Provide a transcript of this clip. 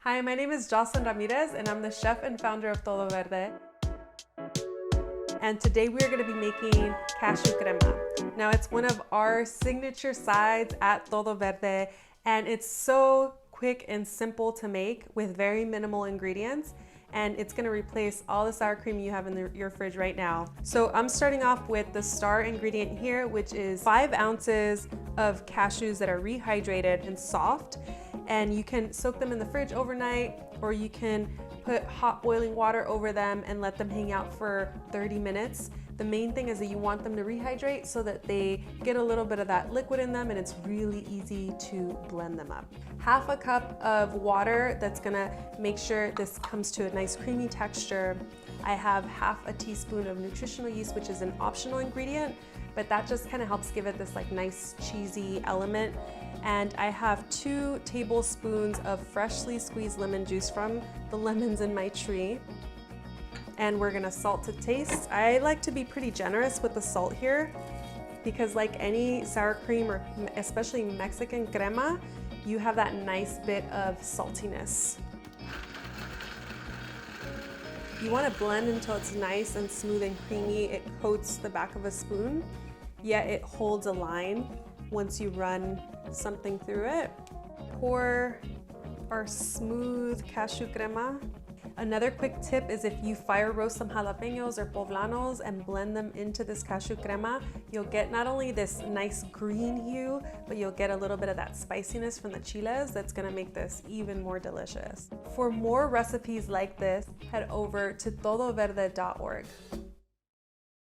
Hi, my name is Jocelyn Ramirez and I'm the chef and founder of TODO Verde. And today we are going to be making cashew crema. Now it's one of our signature sides at TODO Verde and it's so quick and simple to make with very minimal ingredients, and it's going to replace all the sour cream you have in your fridge right now. So I'm starting off with the star ingredient here, which is 5 ounces of cashews that are rehydrated and soft. And you can soak them in the fridge overnight, or you can put hot boiling water over them and let them hang out for 30 minutes. The main thing is that you want them to rehydrate so that they get a little bit of that liquid in them and it's really easy to blend them up. Half a cup of water that's gonna make sure this comes to a nice creamy texture. I have half a teaspoon of nutritional yeast, which is an optional ingredient, but that just kind of helps give it this like nice cheesy element. And I have 2 tablespoons of freshly squeezed lemon juice from the lemons in my tree. And we're gonna salt to taste. I like to be pretty generous with the salt here because like any sour cream, or especially Mexican crema, you have that nice bit of saltiness. You wanna blend until it's nice and smooth and creamy. It coats the back of a spoon, yet it holds a line once you run something through it. Pour our smooth cashew crema. Another quick tip is if you fire roast some jalapenos or poblanos and blend them into this cashew crema, you'll get not only this nice green hue, but you'll get a little bit of that spiciness from the chiles that's gonna make this even more delicious. For more recipes like this, head over to todoverde.org.